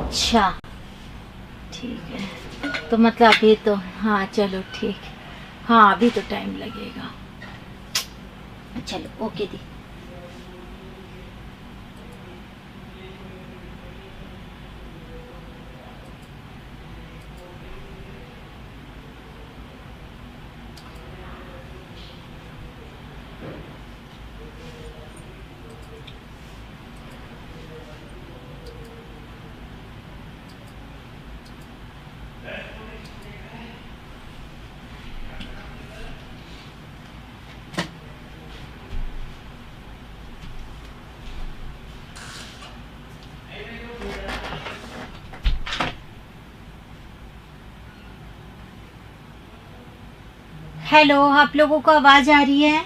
अच्छा ठीक है, तो मतलब अभी तो हाँ चलो ठीक, हाँ अभी तो टाइम लगेगा। चलो ओके दी। हेलो, आप लोगों को आवाज आ रही है?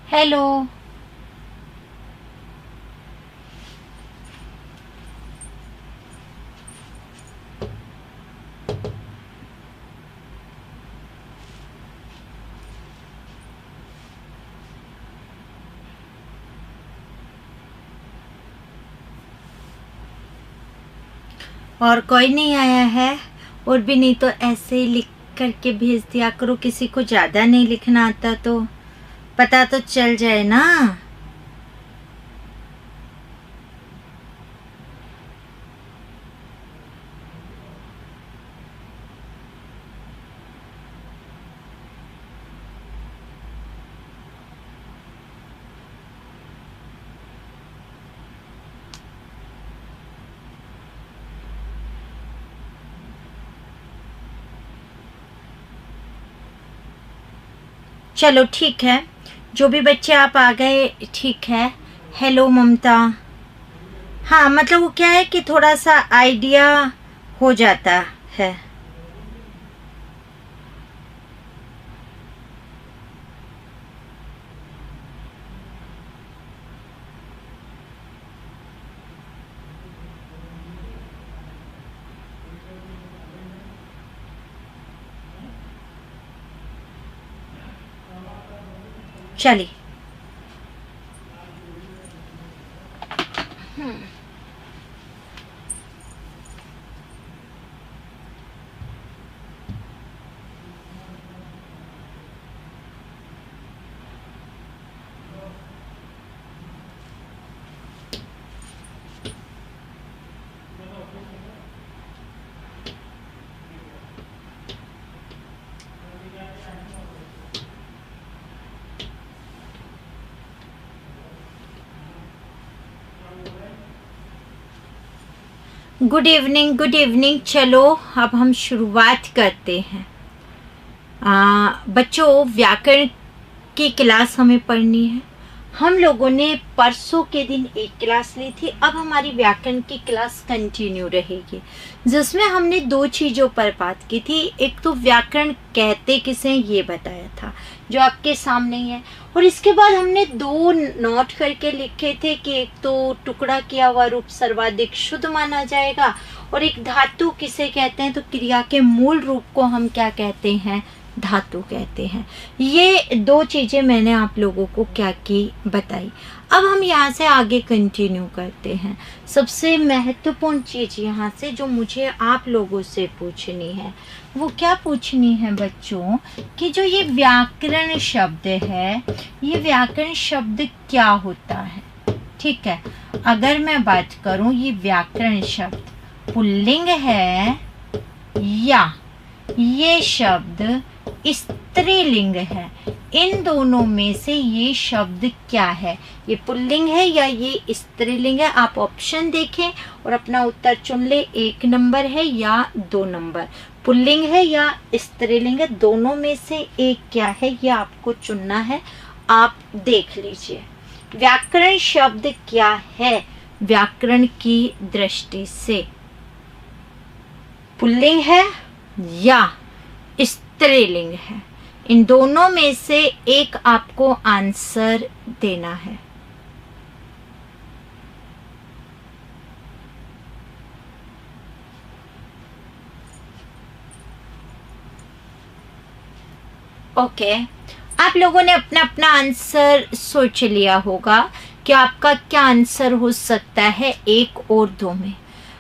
हेलो, और कोई नहीं आया है? और भी नहीं तो ऐसे ही लिख करके भेज दिया करो, किसी को ज़्यादा नहीं लिखना आता तो पता तो चल जाए ना। चलो ठीक है, जो भी बच्चे आप आ गए ठीक है। हेलो ममता। हाँ मतलब वो क्या है कि थोड़ा सा आइडिया हो जाता है। चलिए। Good evening, good evening. चलो अब हम शुरुआत करते हैं। बच्चों, व्याकरण की क्लास हमें पढ़नी है। हम लोगों ने परसों के दिन एक क्लास ली थी, अब हमारी व्याकरण की क्लास कंटिन्यू रहेगी, जिसमें हमने दो चीज़ों पर बात की थी। एक तो व्याकरण कहते किसे ये बताया था, जो आपके सामने ही है, और इसके बाद हमने दो नोट करके लिखे थे कि एक तो टुकड़ा किया हुआ रूप सर्वाधिक शुद्ध माना जाएगा, और एक धातु किसे कहते हैं, तो क्रिया के मूल रूप को हम क्या कहते हैं, धातु कहते हैं। ये दो चीज़ें मैंने आप लोगों को क्या की बताई। अब हम यहाँ से आगे कंटिन्यू करते हैं। सबसे महत्वपूर्ण चीज़ यहाँ से जो मुझे आप लोगों से पूछनी है वो क्या पूछनी है बच्चों, कि जो ये व्याकरण शब्द है, ये व्याकरण शब्द क्या होता है। ठीक है, अगर मैं बात करूँ ये व्याकरण शब्द पुल्लिंग है या ये शब्द स्त्रीलिंग है, इन दोनों में से ये शब्द क्या है, ये पुल्लिंग है या ये स्त्रीलिंग है। आप ऑप्शन देखें और अपना उत्तर चुन ले, 1 नंबर है या 2 नंबर, पुल्लिंग है या स्त्रीलिंग है, दोनों में से एक क्या है ये आपको चुनना है। आप देख लीजिए व्याकरण शब्द क्या है व्याकरण की दृष्टि से, पुल्लिंग है या स्त्रीलिंग है, इन दोनों में से एक आपको आंसर देना है। ओके, आप लोगों ने अपना अपना आंसर सोच लिया होगा कि आपका क्या आंसर हो सकता है 1 और 2 में।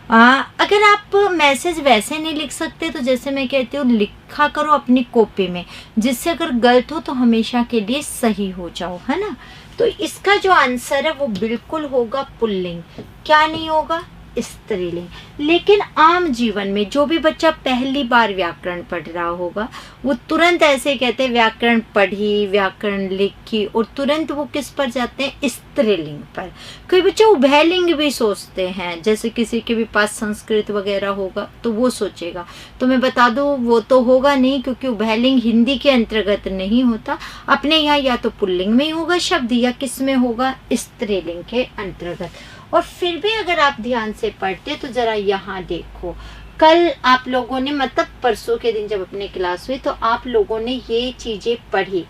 अगर आप मैसेज वैसे नहीं लिख सकते तो जैसे मैं कहती हूँ लिखा करो अपनी कॉपी में, जिससे अगर गलत हो तो हमेशा के लिए सही हो जाओ, है ना। तो इसका जो आंसर है वो बिल्कुल होगा पुल्लिंग, क्या नहीं होगा, स्त्रीलिंग। लेकिन आम जीवन में जो भी बच्चा पहली बार व्याकरण पढ़ रहा होगा वो तुरंत ऐसे कहते हैं व्याकरण पढ़ी, व्याकरण लिखी, और तुरंत वो किस पर जाते हैं, स्त्रीलिंग पर। कई बच्चे उभयलिंग भी सोचते हैं, जैसे किसी के भी पास संस्कृत वगैरह होगा तो वो सोचेगा। तो मैं बता दूं वो तो होगा नहीं, क्योंकि उभयलिंग हिंदी के अंतर्गत नहीं होता। अपने यहाँ या तो पुल्लिंग में ही होगा शब्द या किस में होगा, स्त्रीलिंग के अंतर्गत। और फिर भी अगर आप ध्यान से पढ़ते तो जरा यहाँ देखो, कल आप लोगों ने मतलब परसों के दिन जब अपने क्लास हुई तो आप लोगों ने ये चीजें पढ़ी।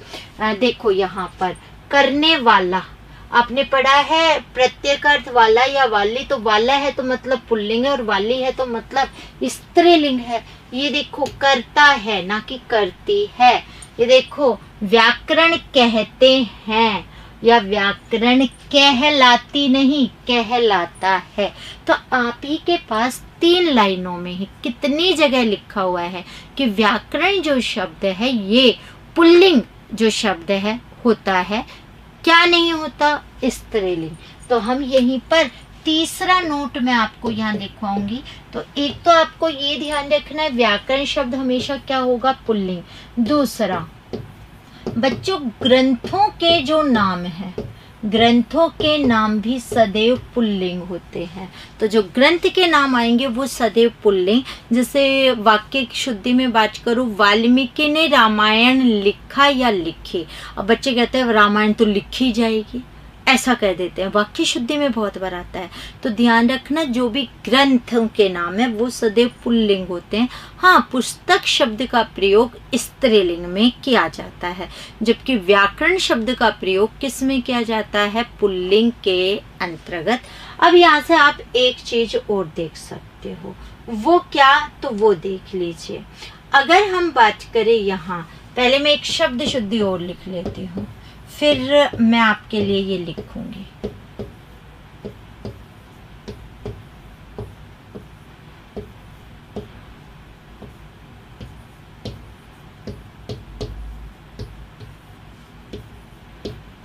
देखो यहाँ पर करने वाला आपने पढ़ा है, प्रत्येक वाला या वाली, तो वाला है तो मतलब पुल्लिंग है और वाली है तो मतलब स्त्रीलिंग है। ये देखो करता है ना कि करती है। ये देखो व्याकरण कहते हैं या व्याकरण कहलाती नहीं, कहलाता है। तो आप ही के पास 3 लाइनों में ही कितनी जगह लिखा हुआ है कि व्याकरण जो शब्द है ये पुल्लिंग जो शब्द है होता है, क्या नहीं होता, स्त्रीलिंग। तो हम यहीं पर तीसरा नोट मैं आपको यहाँ दिखवाऊंगी। तो एक तो आपको ये ध्यान रखना है व्याकरण शब्द हमेशा क्या होगा, पुल्लिंग। दूसरा बच्चों ग्रंथों के जो नाम हैं, ग्रंथों के नाम भी सदैव पुल्लिंग होते हैं। तो जो ग्रंथ के नाम आएंगे वो सदैव पुल्लिंग। जैसे वाक्य की शुद्धि में बात करूँ, वाल्मीकि ने रामायण लिखा या लिखी। अब बच्चे कहते हैं रामायण तो लिखी जाएगी, ऐसा कह देते हैं, वाक्य शुद्धि में बहुत बार आता है। तो ध्यान रखना जो भी ग्रंथों के नाम है वो सदैव पुल्लिंग होते हैं। हाँ, पुस्तक शब्द का प्रयोग स्त्रीलिंग में किया जाता है, जबकि व्याकरण शब्द का प्रयोग किस में किया जाता है, पुल्लिंग के अंतर्गत। अब यहाँ से आप एक चीज और देख सकते हो, वो क्या, तो वो देख लीजिए। अगर हम बात करें यहाँ, पहले मैं एक शब्द शुद्धि और लिख लेती हूँ, फिर मैं आपके लिए ये लिखूंगी।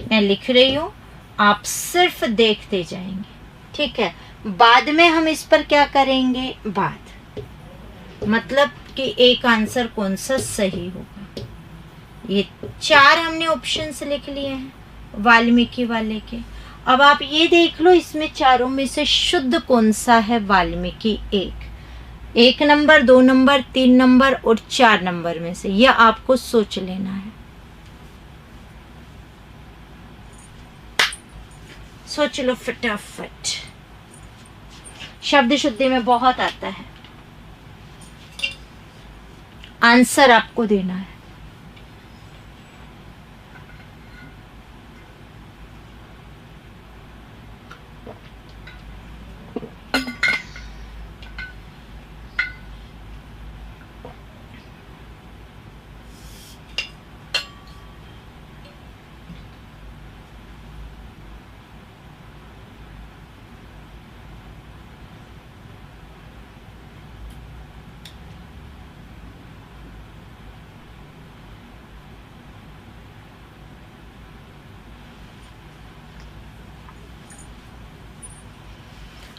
मैं लिख रही हूं, आप सिर्फ देखते जाएंगे, ठीक है। बाद में हम इस पर क्या करेंगे, बाद मतलब कि एक आंसर कौन सा सही होगा। ये 4 हमने ऑप्शंस लिख लिए हैं वाल्मीकि वाले के। अब आप ये देख लो इसमें चारों में से शुद्ध कौन सा है, वाल्मीकि। 1 नंबर, 2 नंबर, 3 नंबर और 4 नंबर में से, यह आपको सोच लेना है। सोच लो फटाफट, शब्द शुद्धि में बहुत आता है, आंसर आपको देना है।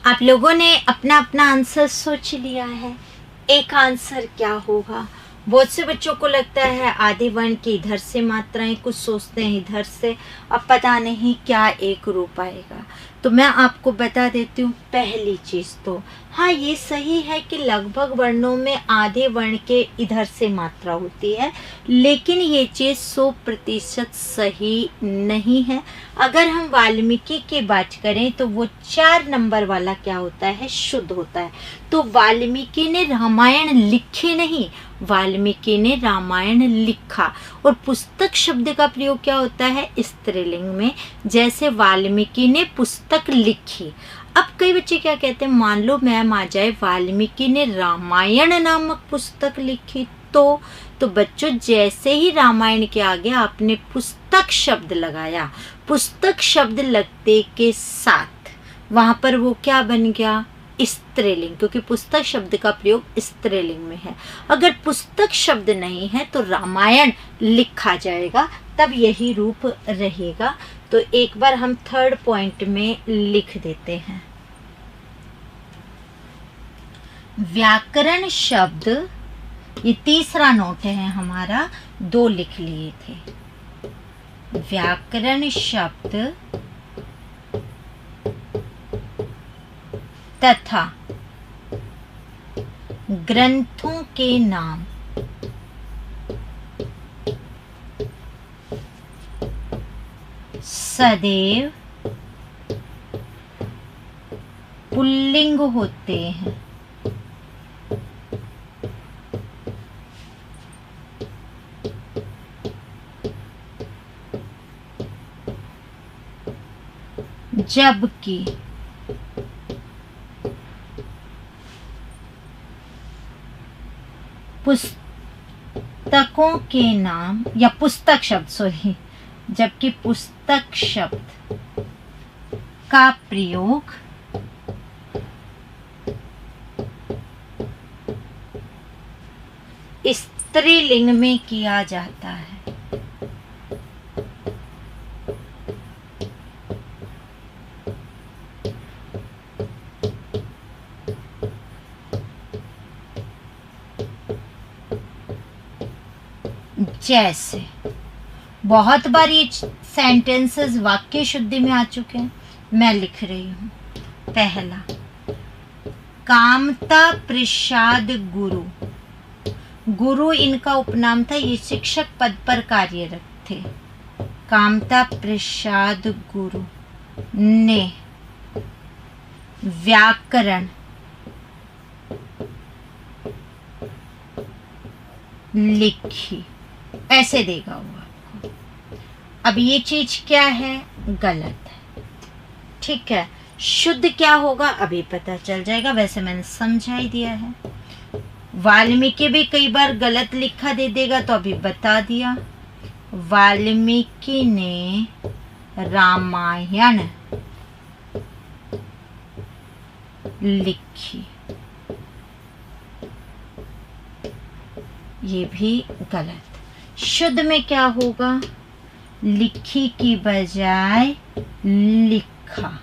आप लोगों ने अपना अपना आंसर सोच लिया है। एक आंसर क्या होगा? बहुत से बच्चों को लगता है आधे वर्ण की इधर से मात्राएं, कुछ सोचते हैं इधर से, अब पता नहीं क्या एक रूप आएगा। तो मैं आपको बता देती हूँ पहली चीज़ तो हाँ, ये सही है कि लगभग वर्णों में आधे वर्ण के इधर से मात्रा होती है, लेकिन ये चीज़ 100% सही नहीं है। अगर हम वाल्मीकि की बात करें तो वो 4 नंबर वाला क्या होता है? शुद्ध होता है। तो वाल्मीकि ने रामायण लिखी नहीं, वाल्मीकि ने रामायण लिखा। और पुस्तक शब्द का प्रयोग क्या होता है? स्त्रीलिंग में, जैसे वाल्मीकि ने पुस्तक लिखी। अब कई बच्चे क्या कहते हैं, मान लो मैम आ जाए वाल्मीकि ने रामायण नामक पुस्तक लिखी तो बच्चों जैसे ही रामायण के आगे आपने पुस्तक शब्द लगाया, पुस्तक शब्द लगते के साथ वहां पर वो क्या बन गया? स्त्रीलिंग, क्योंकि पुस्तक शब्द का प्रयोग स्त्रीलिंग में है। अगर पुस्तक शब्द नहीं है तो रामायण लिखा जाएगा, तब यही रूप रहेगा। तो एक बार हम 3rd पॉइंट में लिख देते हैं। व्याकरण शब्द, ये तीसरा नोट है हमारा, 2 लिख लिए थे। व्याकरण शब्द तथा ग्रंथों के नाम सदैव पुल्लिंग होते हैं। जबकि पुस्तकों के नाम या पुस्तक शब्द, सॉरी, जबकि पुस्तक शब्द का प्रयोग स्त्रीलिंग में किया जाता है। जैसे बहुत बार ये सेंटेंसेस वाक्य शुद्धि में आ चुके हैं, मैं लिख रही हूं। पहला, कामता प्रसाद गुरु। गुरु इनका उपनाम था, ये शिक्षक पद पर कार्यरत थे। कामता प्रसाद गुरु ने व्याकरण लिखी, ऐसे देगा वो आपको। अब ये चीज क्या है? गलत है, ठीक है। शुद्ध क्या होगा अभी पता चल जाएगा, वैसे मैंने समझा ही दिया है। वाल्मीकि भी कई बार गलत लिखा दे देगा, तो अभी बता दिया। वाल्मीकि ने रामायण लिखी, ये भी गलत। शुद्ध में क्या होगा? लिखी की बजाय लिखा,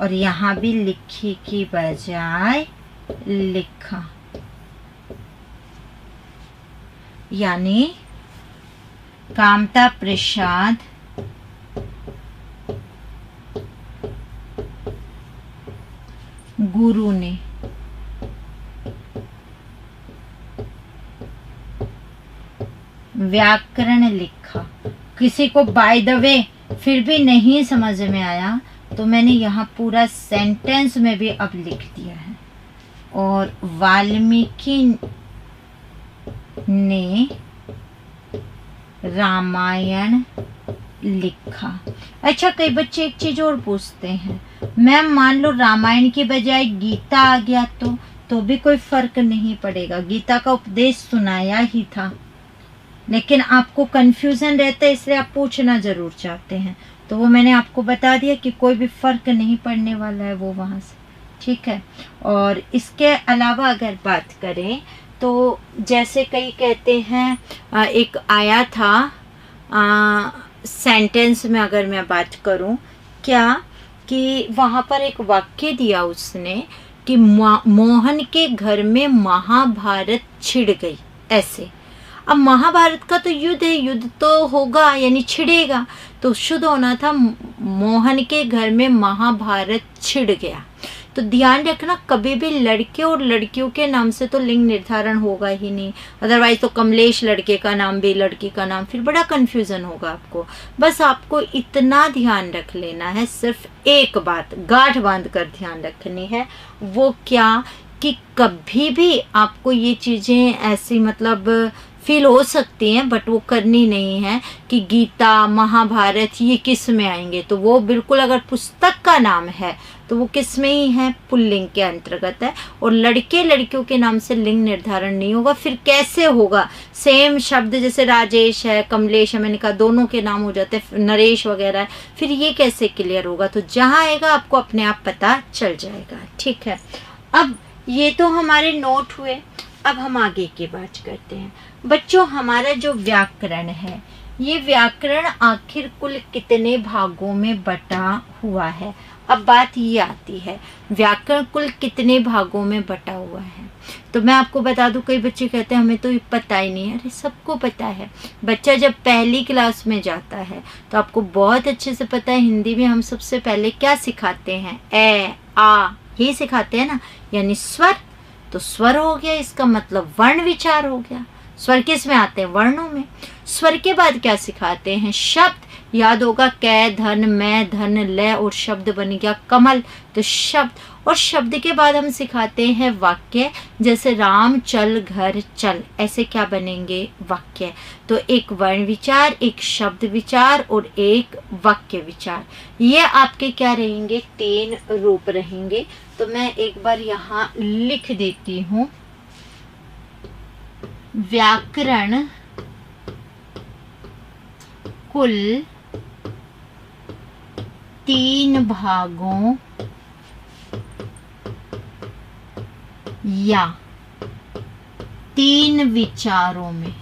और यहां भी लिखी की बजाय लिखा, यानी कामता प्रसाद गुरु ने व्याकरण लिखा। किसी को बाय द वे फिर भी नहीं समझ में आया तो मैंने यहाँ पूरा सेंटेंस में भी अब लिख दिया है। और वाल्मीकि ने रामायण लिखा। अच्छा, कई बच्चे एक चीज और पूछते हैं, मैम मान लो रामायण की बजाय गीता आ गया तो भी कोई फर्क नहीं पड़ेगा, गीता का उपदेश सुनाया ही था, लेकिन आपको कंफ्यूजन रहता है इसलिए आप पूछना जरूर चाहते हैं। तो वो मैंने आपको बता दिया कि कोई भी फर्क नहीं पड़ने वाला है वो वहाँ से, ठीक है। और इसके अलावा अगर बात करें तो जैसे कई कहते हैं, एक आया था सेंटेंस में, अगर मैं बात करूं क्या कि वहाँ पर एक वाक्य दिया उसने कि मोहन के घर में महाभारत छिड़ गई, ऐसे। अब महाभारत का तो युद्ध है, युद्ध तो होगा यानी छिड़ेगा, तो शुद्ध होना था मोहन के घर में महाभारत छिड़ गया। तो ध्यान रखना, कभी भी लड़के और लड़कियों के नाम से तो लिंग निर्धारण होगा ही नहीं, अदरवाइज तो कमलेश लड़के का नाम भी लड़की का नाम, फिर बड़ा कंफ्यूजन होगा आपको। बस आपको इतना ध्यान रख लेना है, सिर्फ एक बात गांठ बांध कर ध्यान रखनी है, वो क्या कि कभी भी आपको ये चीज़ें ऐसी मतलब फील हो सकती हैं, बट वो करनी नहीं है कि गीता महाभारत ये किस में आएंगे। तो वो बिल्कुल, अगर पुस्तक का नाम है तो वो किस में ही है, पुल्लिंग के अंतर्गत है। और लड़के लड़कियों के नाम से लिंग निर्धारण नहीं होगा। फिर कैसे होगा? सेम शब्द जैसे राजेश है, कमलेश है, मैंने कहा दोनों के नाम हो जाते हैं, नरेश वगैरह है, फिर ये कैसे क्लियर होगा? तो जहाँ आएगा आपको अपने आप पता चल जाएगा, ठीक है। अब ये तो हमारे नोट हुए, अब हम आगे की बात करते हैं। बच्चों, हमारा जो व्याकरण है, ये व्याकरण आखिर कुल कितने भागों में बटा हुआ है? अब बात ये आती है, व्याकरण कुल कितने भागों में बटा हुआ है? तो मैं आपको बता दूं, कई बच्चे कहते हैं हमें तो ये पता ही नहीं है। अरे सबको पता है। बच्चा जब पहली क्लास में जाता है तो आपको बहुत अच्छे से पता है, हिंदी में हम सबसे पहले क्या सिखाते हैं? ए आ, ये सिखाते हैं ना, यानी स्वर। तो स्वर हो गया, इसका मतलब वर्ण विचार हो गया। स्वर किस में आते हैं? वर्णों में। स्वर के बाद क्या सिखाते हैं? शब्द। याद होगा, कै धन मैं धन लय और शब्द बन गया कमल, तो शब्द। और शब्द के बाद हम सिखाते हैं वाक्य, जैसे राम चल घर चल, ऐसे क्या बनेंगे? वाक्य। तो एक वर्ण विचार, एक शब्द विचार और एक वाक्य विचार, ये आपके क्या रहेंगे? 3 रूप रहेंगे। तो मैं एक बार यहाँ लिख देती हूँ, व्याकरण कुल 3 भागों या 3 विचारों में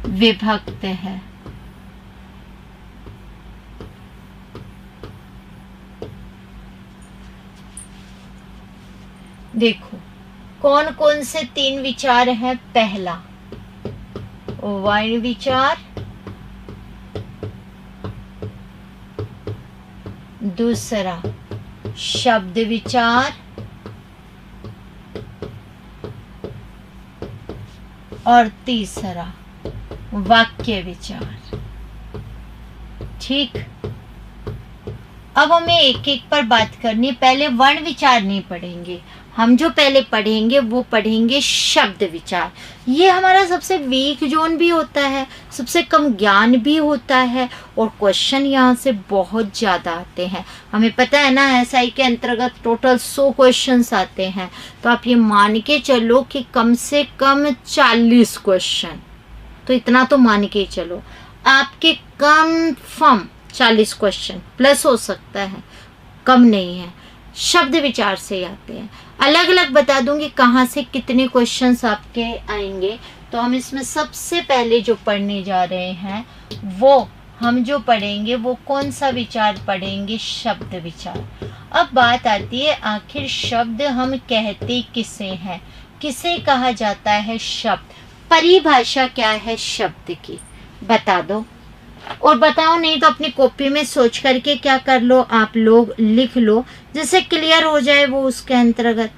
विभक्त है। देखो कौन कौन से 3 विचार हैं? पहला वर्ण विचार, दूसरा शब्द विचार और तीसरा वाक्य विचार। ठीक, अब हमें एक एक पर बात करनी है। पहले वर्ण विचार नहीं पढ़ेंगे हम, जो पहले पढ़ेंगे वो पढ़ेंगे शब्द विचार। ये हमारा सबसे वीक जोन भी होता है, सबसे कम ज्ञान भी होता है, और क्वेश्चन यहाँ से बहुत ज़्यादा आते हैं। हमें पता है ना, एसआई के अंतर्गत टोटल 100 क्वेश्चंस आते हैं, तो आप ये मान के चलो कि कम से कम 40 क्वेश्चन, तो इतना तो मान के ही चलो आपके कन्फर्म 40 क्वेश्चन प्लस हो सकता है, कम नहीं है। शब्द विचार से आते हैं। अलग अलग बता दूंगी कहाँ से कितने क्वेश्चंस आपके आएंगे। तो हम इसमें सबसे पहले जो पढ़ने जा रहे हैं, वो हम जो पढ़ेंगे वो कौन सा विचार पढ़ेंगे? शब्द विचार। अब बात आती है, आखिर शब्द हम कहते किसे हैं? किसे कहा जाता है शब्द? परिभाषा क्या है शब्द की? बता दो। और बताओ नहीं तो अपनी कॉपी में सोच करके क्या कर लो, आप लोग लिख लो, जिससे क्लियर हो जाए वो उसके अंतर्गत,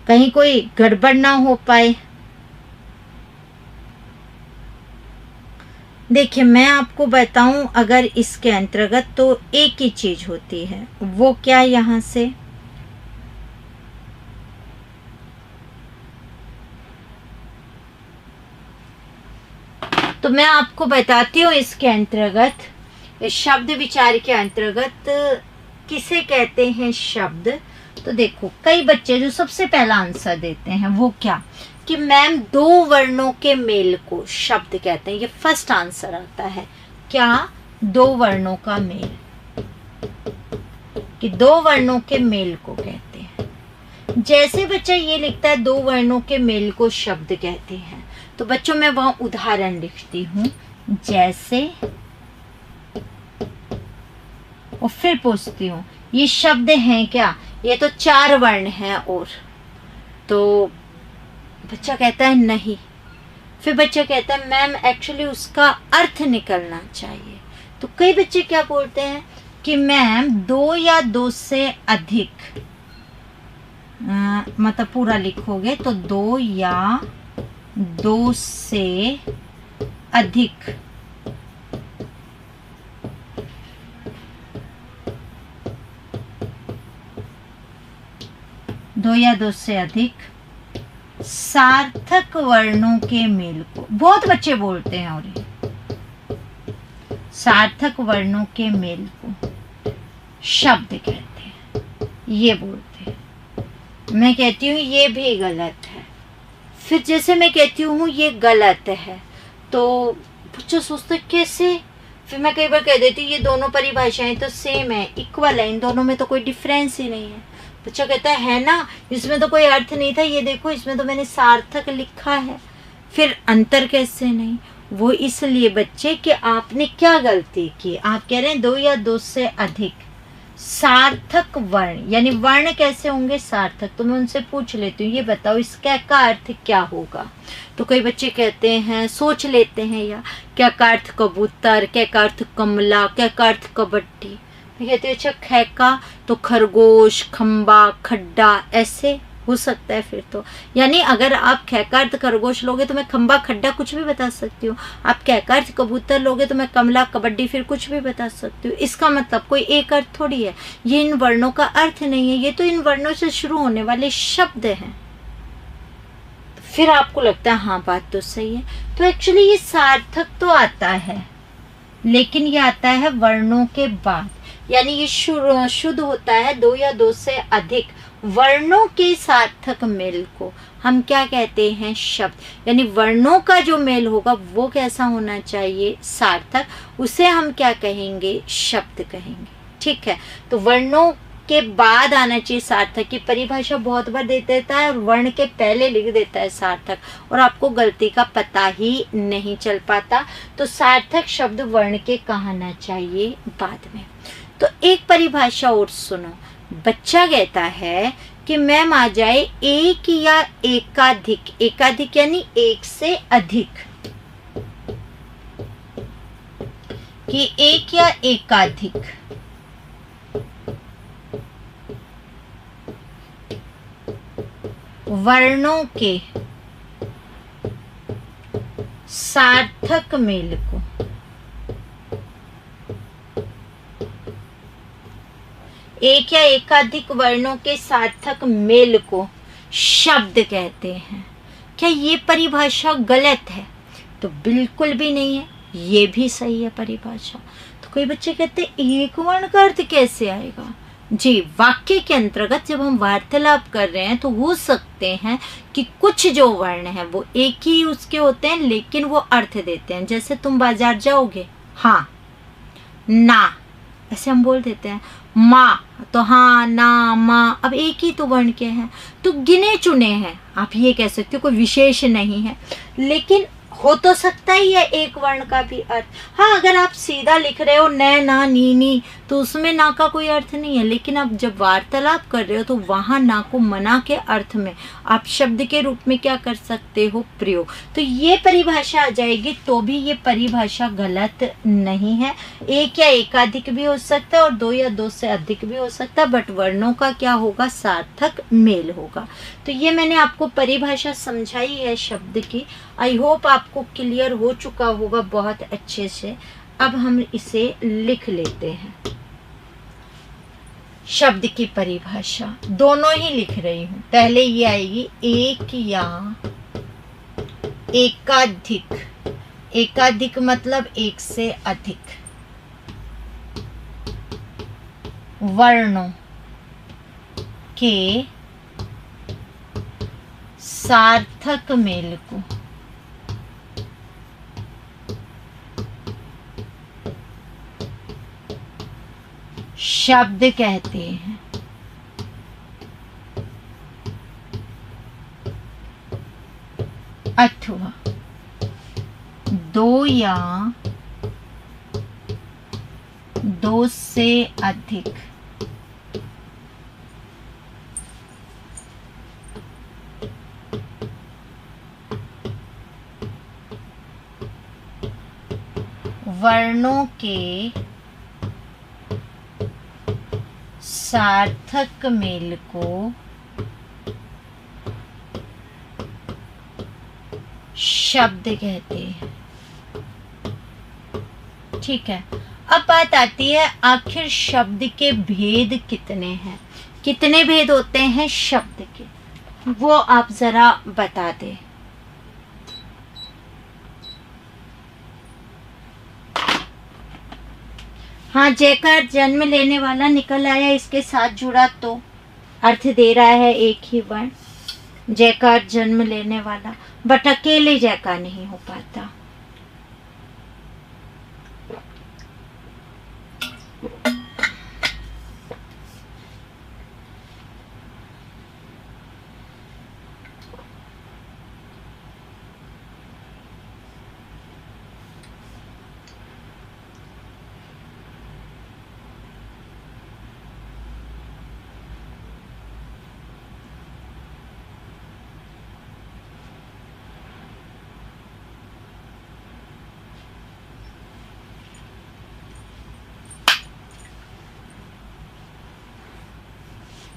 कहीं कोई गड़बड़ ना हो पाए। देखिए मैं आपको बताऊं, अगर इसके अंतर्गत तो एक ही चीज होती है, वो क्या? यहाँ से तो मैं आपको बताती हूँ इसके अंतर्गत, इस शब्द विचार के अंतर्गत किसे कहते हैं शब्द। तो देखो कई बच्चे जो सबसे पहला आंसर देते हैं वो क्या, कि मैम 2 वर्णों के मेल को शब्द कहते हैं। ये फर्स्ट आंसर आता है, क्या? 2 वर्णों का मेल, कि 2 वर्णों के मेल को कहते हैं। जैसे बच्चा ये लिखता है दो वर्णों के मेल को शब्द कहते हैं, तो बच्चों मैं वहां उदाहरण लिखती हूँ, जैसे, और फिर पूछती हूँ ये शब्द हैं क्या, ये तो 4 वर्ण हैं, और तो बच्चा कहता है नहीं। फिर बच्चा कहता है मैम एक्चुअली उसका अर्थ निकलना चाहिए। तो कई बच्चे क्या बोलते हैं कि मैम 2 या 2 से अधिक, मतलब पूरा लिखोगे तो 2 या 2 से अधिक, दो या 2 से अधिक सार्थक वर्णों के मेल को, बहुत बच्चे बोलते हैं, और ये सार्थक वर्णों के मेल को शब्द कहते हैं, ये बोलते हैं। मैं कहती हूँ ये भी गलत है। फिर जैसे मैं कहती हूँ ये गलत है, तो बच्चा सोचते कैसे। फिर मैं कई बार कह देती हूँ ये दोनों परिभाषाएं तो सेम है, इक्वल है, इन दोनों में तो कोई डिफरेंस ही नहीं है। बच्चा कहता है ना, इसमें तो कोई अर्थ नहीं था, ये देखो इसमें तो मैंने सार्थक लिखा है। फिर अंतर कैसे नहीं, वो इसलिए बच्चे कि आपने क्या गलती की। आप कह रहे हैं 2 या 2 से अधिक सार्थक वर्ण, यानी वर्ण कैसे होंगे सार्थक। तो मैं उनसे पूछ लेती हूँ ये बताओ इसका का अर्थ क्या होगा। तो कई बच्चे कहते हैं, सोच लेते हैं, या क्या का अर्थ कबूतर, क्या का अर्थ कमला, क्या का अर्थ कबड्डी। मैं कहती हूँ अच्छा ख का तो खरगोश, खंबा, खड्डा, ऐसे हो सकता है। फिर तो यानी अगर आप ख का अर्थ खरगोश लोगे तो मैं खंबा, खड्डा कुछ भी बता सकती हूँ। आप क का अर्थ कबूतर लोगे तो मैं कमला, कबड्डी फिर कुछ भी बता सकती हूँ। इसका मतलब कोई एक अर्थ थोड़ी है, ये इन वर्णों का अर्थ नहीं है, ये तो इन वर्णों से शुरू होने वाले शब्द हैं। फिर आपको लगता है हाँ बात तो सही है। तो एक्चुअली ये सार्थक तो आता है, लेकिन ये आता है वर्णों के बाद, यानी ये शुद्ध होता है 2 या 2 से अधिक वर्णों के सार्थक मेल को हम क्या कहते हैं शब्द। यानी वर्णों का जो मेल होगा वो कैसा होना चाहिए सार्थक, उसे हम क्या कहेंगे शब्द कहेंगे। ठीक है, तो वर्णों के बाद आना चाहिए सार्थक की परिभाषा बहुत बार दे देता है और वर्ण के पहले लिख देता है सार्थक, और आपको गलती का पता ही नहीं चल पाता। तो सार्थक शब्द वर्ण के कहाँ आना चाहिए बाद में। तो एक परिभाषा और सुनो, बच्चा कहता है कि मैम आ जाए एक या एकाधिक, एकाधिक यानी एक से अधिक, कि एक या एकाधिक वर्णों के सार्थक मेल को एक या एकाधिक वर्णों के सार्थक मेल को शब्द कहते हैं। क्या ये परिभाषा गलत है? तो बिल्कुल भी नहीं है, ये भी सही है परिभाषा। तो कोई बच्चे कहते हैं एक वर्ण का अर्थ कैसे आएगा? जी, वाक्य के अंतर्गत जब हम वार्तालाप कर रहे हैं तो हो सकते हैं कि कुछ जो वर्ण हैं वो एक ही उसके होते हैं लेकिन वो अर्थ देते हैं। जैसे तुम बाजार जाओगे, हाँ ना, ऐसे हम बोल देते हैं। माँ तो हाँ ना माँ, अब एक ही तो वर्ण के हैं, तो गिने चुने हैं, आप ये कह सकते हो, कोई विशेष नहीं है। लेकिन हो तो सकता ही है एक वर्ण का भी अर्थ। हाँ, अगर आप सीधा लिख रहे हो न ना नी नी तो उसमें ना का कोई अर्थ नहीं है, लेकिन आप जब वार्तालाप कर रहे हो तो वहाँ ना को मना के अर्थ में आप शब्द के रूप में क्या कर सकते हो प्रयोग। तो ये परिभाषा आ जाएगी, तो भी ये परिभाषा गलत नहीं है। एक या एकाधिक भी हो सकता है और 2 या 2 से अधिक भी हो सकता है, बट वर्णों का क्या होगा सार्थक मेल होगा। तो ये मैंने आपको परिभाषा समझाई है शब्द की। आई होप आपको क्लियर हो चुका होगा बहुत अच्छे से। अब हम इसे लिख लेते हैं। शब्द की परिभाषा दोनों ही लिख रही हूं। पहले ये आएगी एक या एकाधिक, एकाधिक मतलब एक से अधिक वर्णों के सार्थक मेल को शब्द कहते हैं। अथवा दो या दो से अधिक वर्णों के सार्थक मेल को शब्द कहते हैं। ठीक है, अब बात आती है आखिर शब्द के भेद कितने हैं, कितने भेद होते हैं शब्द के, वो आप जरा बता दें। हाँ, जयकार जन्म लेने वाला निकल आया, इसके साथ जुड़ा तो अर्थ दे रहा है एक ही वर्ण, जयकार जन्म लेने वाला, बट अकेले जयकार नहीं हो पाता।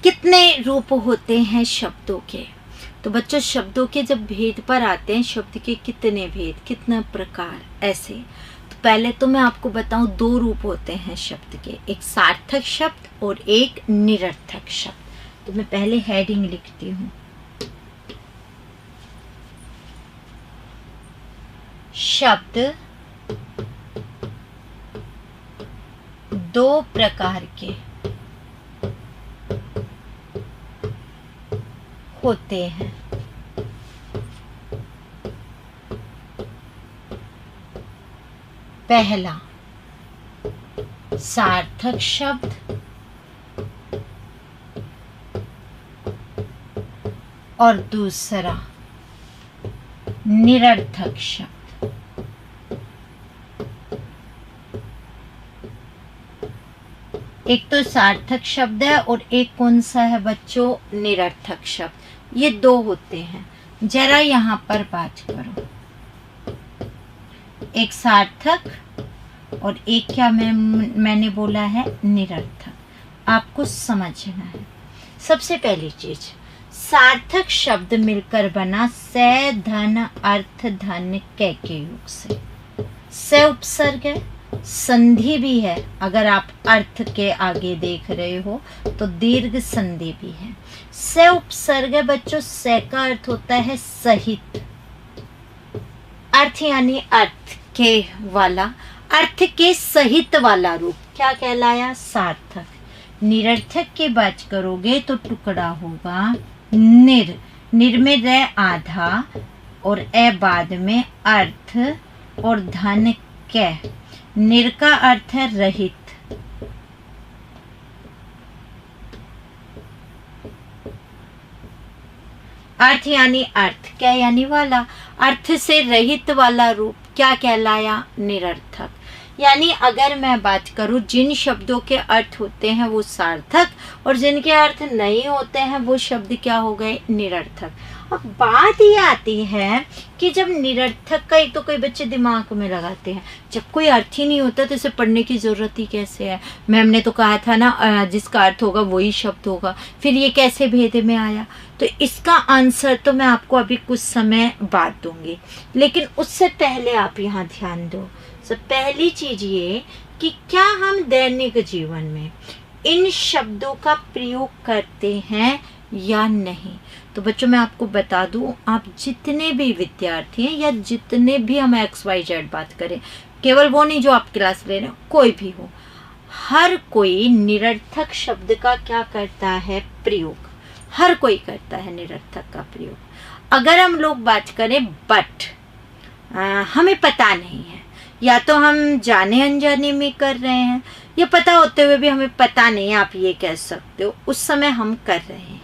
कितने रूप होते हैं शब्दों के? तो बच्चों, शब्दों के जब भेद पर आते हैं, शब्द के कितने भेद, कितना प्रकार, ऐसे तो पहले तो मैं आपको बताऊं, दो रूप होते हैं शब्द के, एक सार्थक शब्द और एक निरर्थक शब्द। तो मैं पहले हेडिंग लिखती हूं, शब्द दो प्रकार के होते हैं। पहला सार्थक शब्द और दूसरा निरर्थक शब्द। एक तो सार्थक शब्द है और एक कौन सा है बच्चों, निरर्थक शब्द। ये दो होते हैं। जरा यहाँ पर बात करो, एक सार्थक और एक क्या मैंने बोला है, निरर्थक। आपको समझना है। सबसे पहली चीज, सार्थक शब्द मिलकर बना से, धन, अर्थ, धन, कै के योग से उपसर्ग है, संधि भी है। अगर आप अर्थ के आगे देख रहे हो तो दीर्घ संधि भी है। से उपसर्ग है बच्चों, से का अर्थ होता है सहित। अर्थ यानी अर्थ के वाला, अर्थ के सहित वाला रूप क्या कहलाया, सार्थक। निरर्थक की बात करोगे तो टुकड़ा होगा निर, निर में रे आधा और ए बाद में, अर्थ और धन कै। निर का अर्थ है रहित, अर्थ यानी अर्थ, क्या यानी वाला, अर्थ से रहित वाला रूप क्या कहलाया, निरर्थक। यानी अगर मैं बात करूं, जिन शब्दों के अर्थ होते हैं वो सार्थक और जिनके अर्थ नहीं होते हैं वो शब्द क्या हो गए, निरर्थक। अब बात ये आती है कि जब निरर्थक का, एक तो कई बच्चे दिमाग में लगाते हैं, जब कोई अर्थ ही नहीं होता तो इसे पढ़ने की जरूरत ही कैसे है। मैम ने तो कहा था ना, जिसका अर्थ होगा वही शब्द होगा, फिर ये कैसे भेद में आया। तो इसका आंसर तो मैं आपको अभी कुछ समय बाद दूंगी, लेकिन उससे पहले आप यहाँ ध्यान दो। सब पहली चीज ये कि क्या हम दैनिक जीवन में इन शब्दों का प्रयोग करते हैं या नहीं। तो बच्चों, मैं आपको बता दूं, आप जितने भी विद्यार्थी हैं या जितने भी हम XYZ बात करें, केवल वो नहीं जो आप क्लास ले रहे हो, कोई भी हो, हर कोई निरर्थक शब्द का क्या करता है, प्रयोग। हर कोई करता है निरर्थक का प्रयोग। अगर हम लोग बात करें बट हमें पता नहीं है, या तो हम जाने अनजाने में कर रहे हैं या पता होते हुए भी हमें पता नहीं है, आप ये कह सकते हो, उस समय हम कर रहे हैं।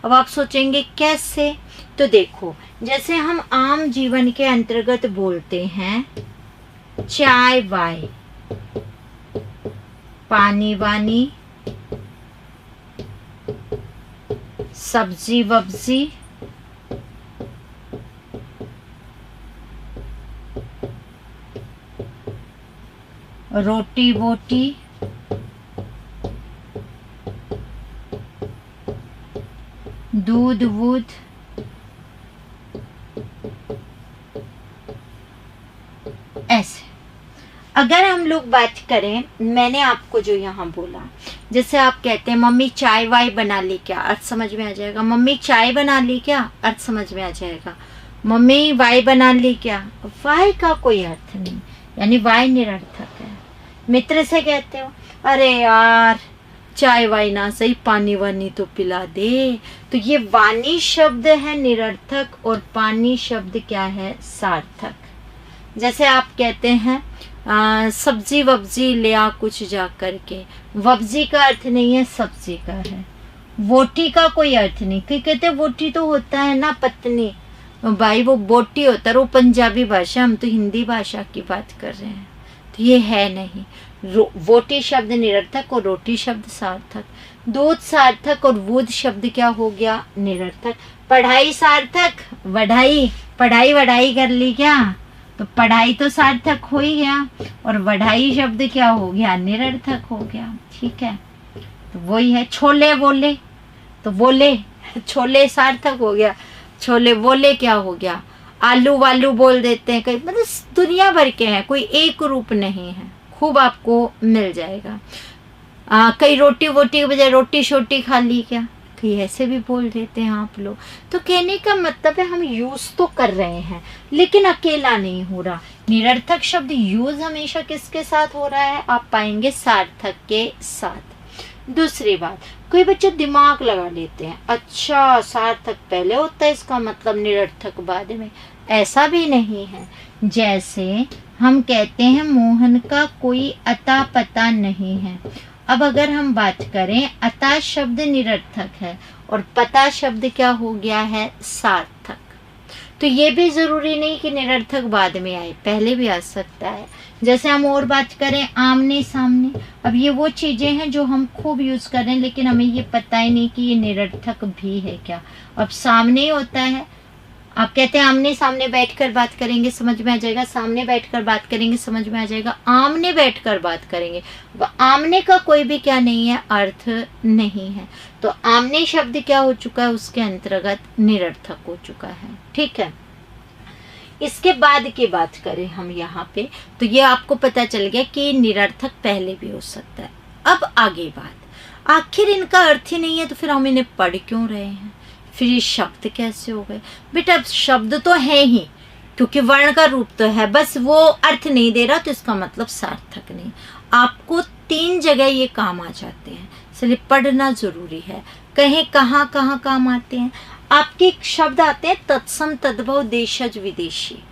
अब आप सोचेंगे कैसे, तो तो देखो, जैसे हम आम जीवन के अंतर्गत बोलते हैं चाय वाय, पानी वानी, सब्जी वब्जी, रोटी वोटी, दूध वूध, ऐसे। अगर हम लोग बात करें, मैंने आपको जो यहाँ बोला, जैसे आप कहते हैं मम्मी चाय वाय बना ली क्या, अर्थ समझ में आ जाएगा। मम्मी चाय बना ली क्या, अर्थ समझ में आ जाएगा। मम्मी वाय बना ली क्या, वाय का कोई अर्थ नहीं, यानी वाय निरर्थक है। मित्र से कहते हो अरे यार चाय वाय ना सही, पानी वानी तो पिला दे, तो ये वाणी शब्द है निरर्थक, और पानी शब्द क्या है, सार्थक। जैसे आप कहते हैं सब्जी वब्जी ले आ कुछ जा करके, वब्जी का अर्थ नहीं है, सब्जी का है। वोटी का कोई अर्थ नहीं, कई कहते वोटी तो होता है ना पत्नी, भाई वो बोटी होता है, वो पंजाबी भाषा, हम तो हिंदी भाषा की बात कर रहे हैं, तो ये है नहीं। वोटी शब्द निरर्थक और रोटी शब्द सार्थक। दूध सार्थक और वूद शब्द क्या हो गया, निरर्थक। पढ़ाई सार्थक, वढ़ाई, पढ़ाई वढ़ाई कर ली क्या, तो पढ़ाई तो सार्थक हो ही गया, और वढ़ाई शब्द क्या हो गया, निरर्थक हो गया। ठीक है, तो वही है। छोले बोले, तो बोले, छोले सार्थक हो गया, छोले बोले क्या हो गया। आलू वालू बोल देते हैं कई, मतलब दुनिया भर के हैं, कोई एक रूप नहीं है, खूब आपको मिल जाएगा। कई रोटी वोटी के बजाय रोटी शोटी खा ली क्या, कई ऐसे भी बोल देते हैं आप लोग। तो कहने का मतलब है हम यूज तो कर रहे हैं, लेकिन अकेला नहीं हो रहा। निरर्थक शब्द यूज हमेशा किसके साथ हो रहा है, आप पाएंगे सार्थक के साथ। दूसरी बात, कोई बच्चे दिमाग लगा लेते हैं, अच्छा सार्थक पहले होता है इसका मतलब निरर्थक बाद में, ऐसा भी नहीं है। जैसे हम कहते हैं मोहन का कोई अता पता नहीं है। अब अगर हम बात करें, अता शब्द निरर्थक है और पता शब्द क्या हो गया है, सार्थक। तो ये भी जरूरी नहीं कि निरर्थक बाद में आए, पहले भी आ सकता है। जैसे हम और बात करें आमने सामने, अब ये वो चीजें हैं जो हम खूब यूज कर रहे हैं, लेकिन हमें ये पता ही नहीं कि ये निरर्थक भी है क्या। अब सामने होता है, आप कहते हैं आमने सामने बैठकर बात करेंगे समझ में आ जाएगा, सामने बैठकर बात करेंगे समझ में आ जाएगा, आमने बैठकर बात करेंगे, आमने का कोई भी क्या नहीं है, अर्थ नहीं है। तो आमने शब्द क्या हो चुका है, उसके अंतर्गत निरर्थक हो चुका है। ठीक है, इसके बाद की बात करें हम यहाँ पे, तो ये आपको पता चल गया कि निरर्थक पहले भी हो सकता है। अब आगे बात, आखिर इनका अर्थ ही नहीं है तो फिर हम इन्हें पढ़ क्यों रहे हैं, फिर ये शब्द कैसे हो गए। बेटा अब शब्द तो है ही, क्योंकि वर्ण का रूप तो है, बस वो अर्थ नहीं दे रहा तो इसका मतलब सार्थक नहीं। आपको 3 जगह ये काम आ जाते हैं, इसलिए पढ़ना जरूरी है। कहीं कहाँ कहाँ काम आते हैं, आपके शब्द आते हैं तत्सम तद्भव देशज विदेशी।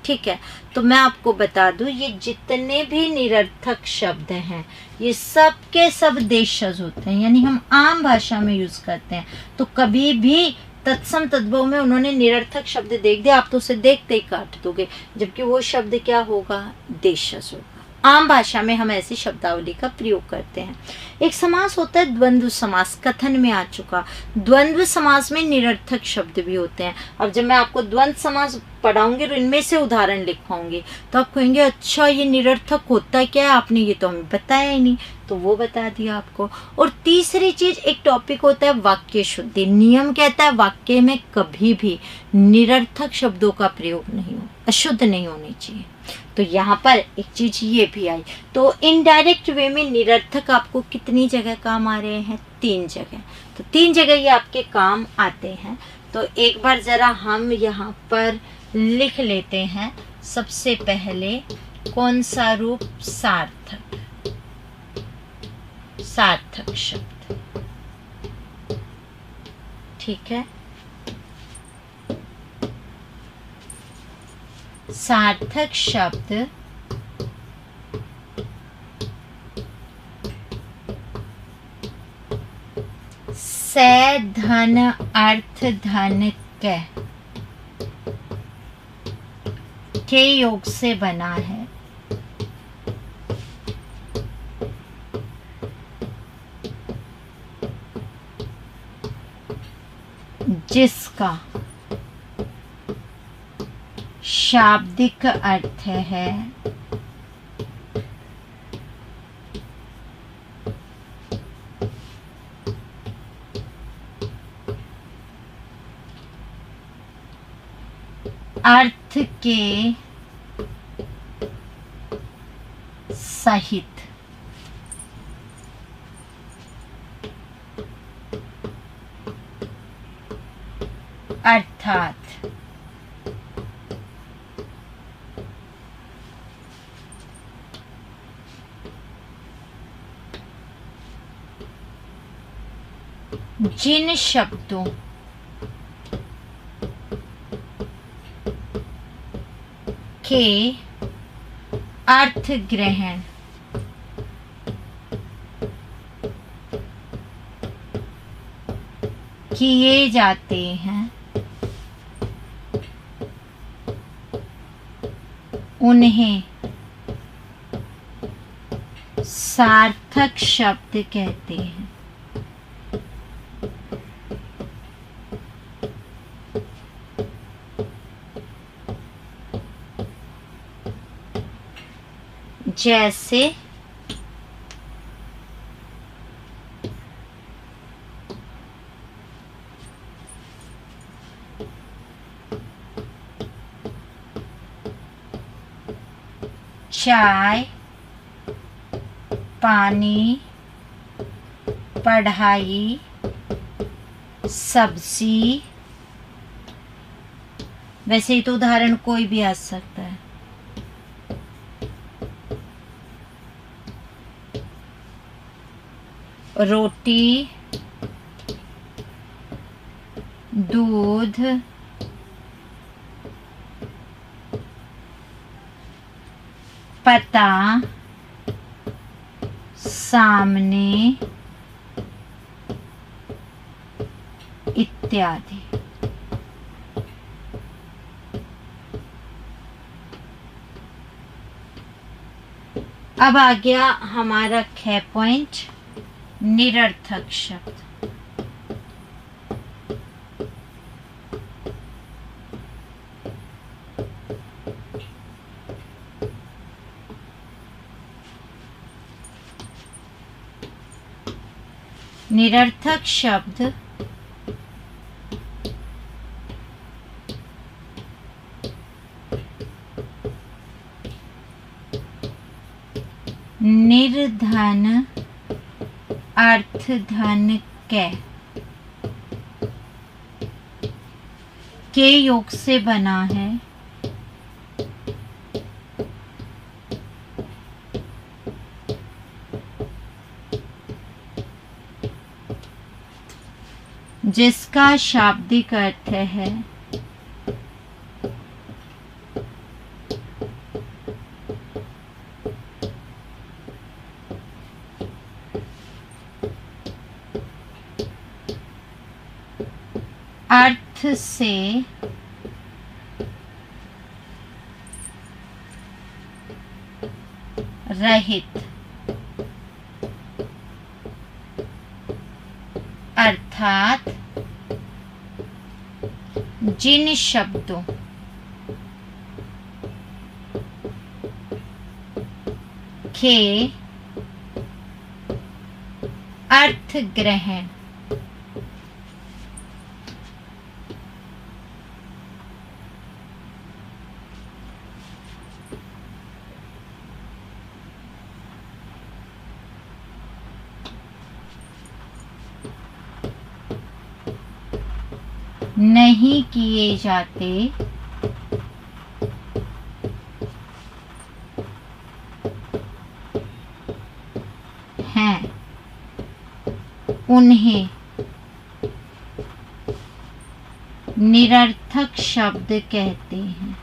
ठीक है, तो मैं आपको बता दूं, ये जितने भी निरर्थक शब्द हैं ये सब के सब देशज होते हैं, यानी हम आम भाषा में यूज करते हैं। तो कभी भी तत्सम तद्भव में उन्होंने निरर्थक शब्द देख दिया, आप तो उसे देखते ही काट दोगे, जबकि वो शब्द क्या होगा, देशज होगा। आम भाषा में हम ऐसी शब्दावली का प्रयोग करते हैं। एक समास होता है द्वंद्व समास, कथन में आ चुका। द्वंद्व समास में निरर्थक शब्द भी होते हैं। अब जब मैं आपको द्वंद्व समास पढ़ाऊंगी तो इनमें से उदाहरण लिखवाऊंगी, तो आप कहेंगे अच्छा ये निरर्थक होता क्या है, आपने ये तो हमें बताया ही नहीं, तो वो बता दिया आपको। और तीसरी चीज, एक टॉपिक होता है वाक्य शुद्धि। नियम कहता है वाक्य में कभी भी निरर्थक शब्दों का प्रयोग नहीं हो, अशुद्ध नहीं होनी चाहिए। तो यहाँ पर एक चीज ये भी आई। तो इनडायरेक्ट वे में निरर्थक आपको कितनी जगह काम आ रहे हैं, 3 जगह। तो 3 जगह ये आपके काम आते हैं। तो एक बार जरा हम यहाँ पर लिख लेते हैं। सबसे पहले कौन सा रूप, सार्थक, सार्थक शब्द। ठीक है, सार्थक शब्द से धन अर्थ धन क, के योग से बना है। जिसका शाब्दिक अर्थ है अर्थ के सहित। अर्थात जिन शब्दों के अर्थ ग्रहण किए जाते हैं उन्हें सार्थक शब्द कहते हैं। जैसे चाय, पानी, पढ़ाई, सब्जी। वैसे ही तो उदाहरण कोई भी आ सकता है। रोटी, दूध, पता, सामने इत्यादि। अब आ गया हमारा ख पॉइंट, निरर्थक शब्द। निरर्थक शब्द निर्धन, अर्थ, धन, के योग से बना है। जिसका शाब्दिक अर्थ है अर्थ से रहित, अर्थात जिन शब्दों के अर्थ ग्रहण नहीं किए जाते हैं उन्हें निरर्थक शब्द कहते हैं।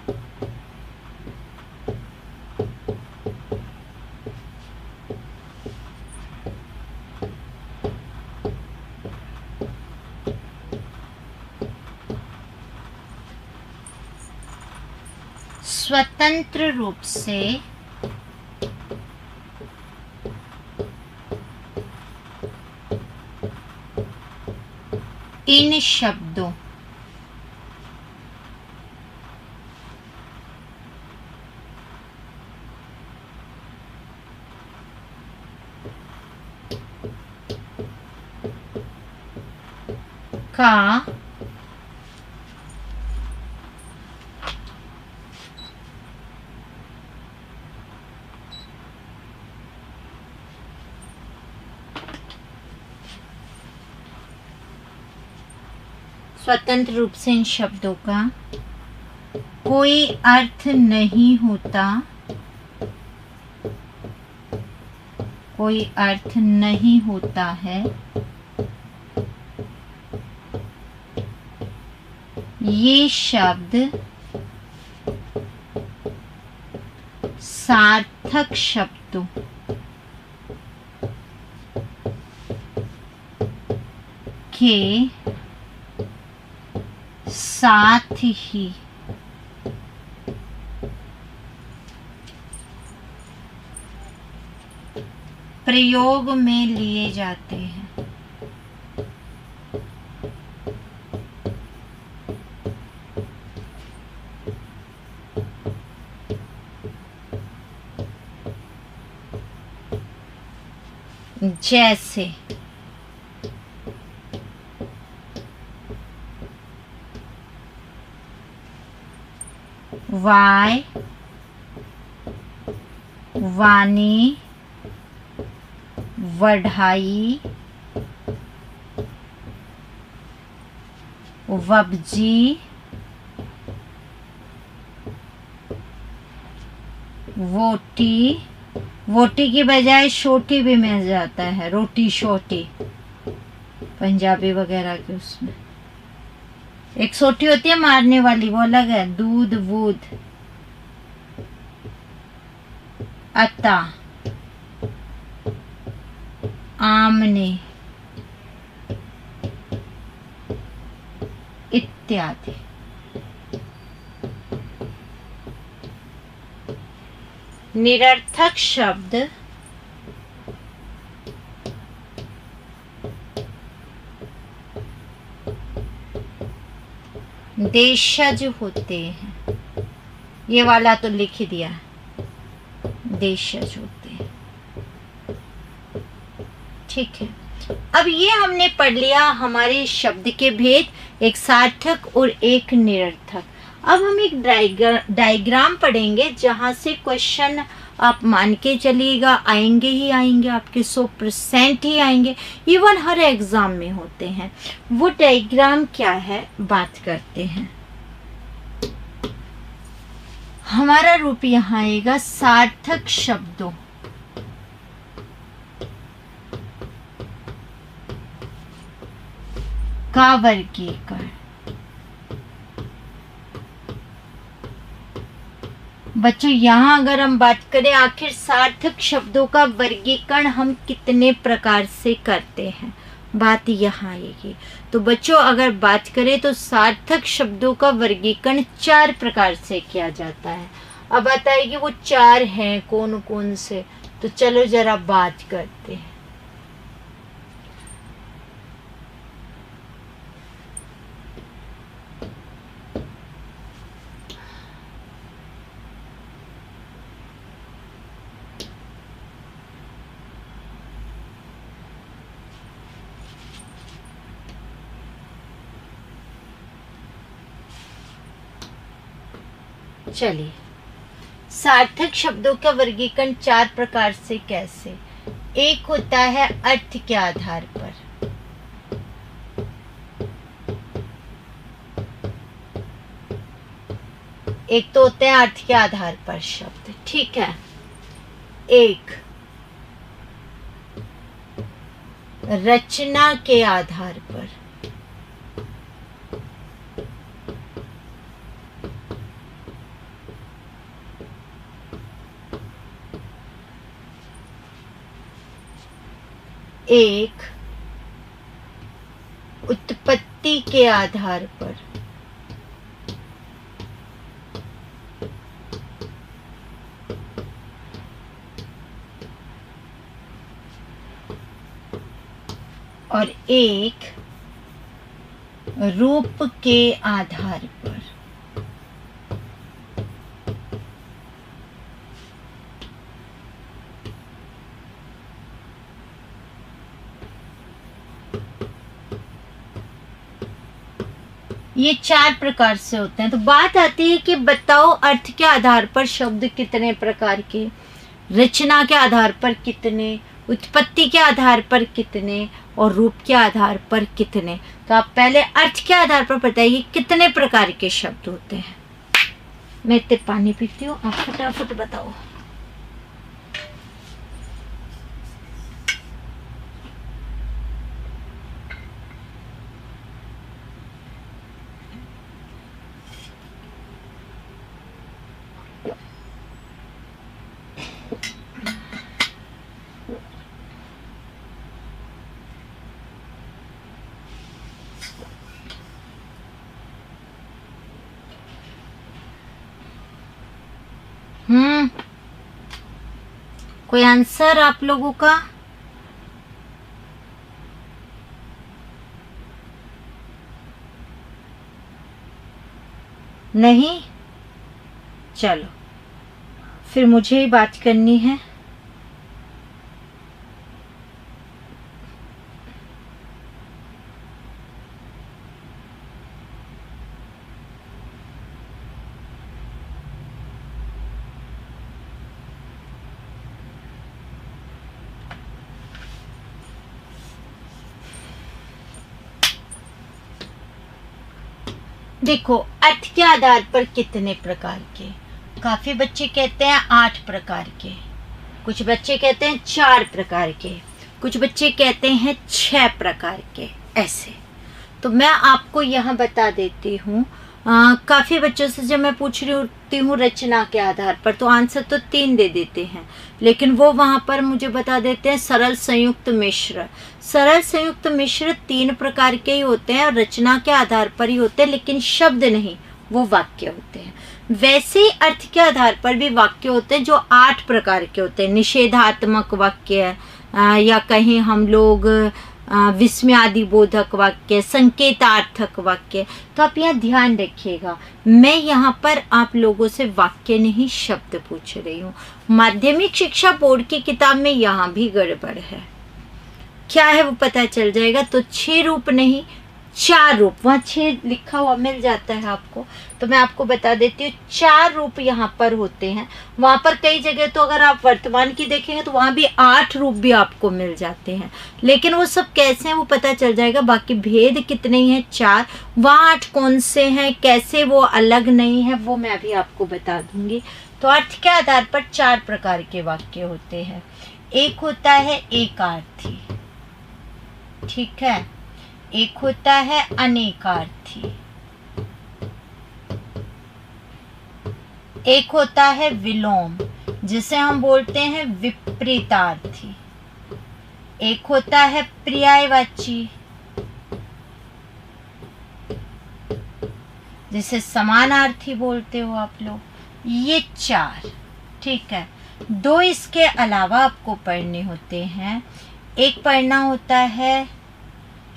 स्वतंत्र रूप से इन शब्दों का स्वतंत्र रूप से इन शब्दों का कोई अर्थ नहीं होता, कोई अर्थ नहीं होता है। ये शब्द सार्थक शब्दों के साथ ही प्रयोग में लिए जाते हैं। जैसे वाय, वाणी, वढ़ाई, वब्जी, वोटी, वोटी की बजाय शोटी भी मिल जाता है, रोटी शोटी पंजाबी वगैरह के। उसमें एक सोटी होती है मारने वाली, वो अलग है। दूध, वूद, अता, आमने इत्यादि। निरर्थक शब्द देशज होते हैं। ये वाला तो लिख दिया, देशज होते हैं। ठीक है, अब ये हमने पढ़ लिया हमारे शब्द के भेद, एक सार्थक और एक निरर्थक। अब हम एक डायग्राम पढ़ेंगे जहां से क्वेश्चन आप मान के चलिएगा आएंगे ही आएंगे, आपके 100% ही आएंगे, इवन हर एग्जाम में होते हैं। वो डायग्राम क्या है बात करते हैं। हमारा रूप यहाँ आएगा सार्थक शब्दों का वर्गीकरण। बच्चों यहाँ अगर हम बात करें आखिर सार्थक शब्दों का वर्गीकरण हम कितने प्रकार से करते हैं, बात यहाँ आएगी। तो बच्चों अगर बात करें तो सार्थक शब्दों का वर्गीकरण 4 प्रकार से किया जाता है। अब बताइए वो 4 हैं कौन कौन से, तो चलो जरा बात करते हैं। चलिए, सार्थक शब्दों का वर्गीकरण 4 प्रकार से कैसे। एक होता है अर्थ के आधार पर, एक तो होते हैं अर्थ के आधार पर शब्द, ठीक है। एक रचना के आधार पर, एक उत्पत्ति के आधार पर, और एक रूप के आधार पर। ये 4 प्रकार से होते हैं। तो बात आती है कि बताओ अर्थ के आधार पर शब्द कितने प्रकार के, रचना के आधार पर कितने, उत्पत्ति के आधार पर कितने और रूप के आधार पर कितने। तो आप पहले अर्थ के आधार पर बताइए कितने प्रकार के शब्द होते हैं। मैं इतने पानी पीती हूँ, आप फटाफट बताओ। कोई आंसर आप लोगों का? नहीं? चलो फिर मुझे ही बात करनी है। देखो अर्थ के आधार पर कितने प्रकार के, काफी बच्चे कहते हैं 8 प्रकार के, कुछ बच्चे कहते हैं 4 प्रकार के, कुछ बच्चे कहते हैं 6 प्रकार के, ऐसे। तो मैं आपको यहाँ बता देती हूँ। काफ़ी बच्चों से जब मैं पूछ रही होती हूँ रचना के आधार पर तो आंसर तो 3 दे देते हैं, लेकिन वो वहाँ पर मुझे बता देते हैं सरल संयुक्त मिश्र। सरल संयुक्त मिश्र 3 प्रकार के ही होते हैं और रचना के आधार पर ही होते हैं, लेकिन शब्द नहीं, वो वाक्य होते हैं। वैसे ही अर्थ के आधार पर भी वाक्य होते हैं जो 8 प्रकार के होते हैं। निषेधात्मक वाक्य या कहीं हम लोग विस्मयादि बोधक वाक्य, संकेतार्थक वाक्य। तो आप यहाँ ध्यान रखिएगा, मैं यहाँ पर आप लोगों से वाक्य नहीं शब्द पूछ रही हूँ। माध्यमिक शिक्षा बोर्ड की किताब में यहाँ भी गड़बड़ है। क्या है वो पता चल जाएगा। तो 6 रूप नहीं 4 रूप, वहाँ 6 लिखा हुआ मिल जाता है आपको, तो मैं आपको बता देती हूँ 4 रूप यहाँ पर होते हैं। वहाँ पर कई जगह तो अगर आप वर्तमान की देखेंगे तो वहाँ भी 8 रूप भी आपको मिल जाते हैं, लेकिन वो सब कैसे हैं वो पता चल जाएगा। बाकी भेद कितने हैं 4, वहाँ 8 कौन से हैं, कैसे वो अलग नहीं है, वो मैं अभी आपको बता दूंगी। तो अर्थ के आधार पर 4 प्रकार के वाक्य होते हैं। एक होता है एकार्थी, ठीक है, एक होता है अनेकार्थी, एक होता है विलोम जिसे हम बोलते हैं विपरीतार्थी, एक होता है पर्यायवाची जिसे समानार्थी बोलते हो आप लोग। ये 4, ठीक है। 2 इसके अलावा आपको पढ़ने होते हैं। एक पढ़ना होता है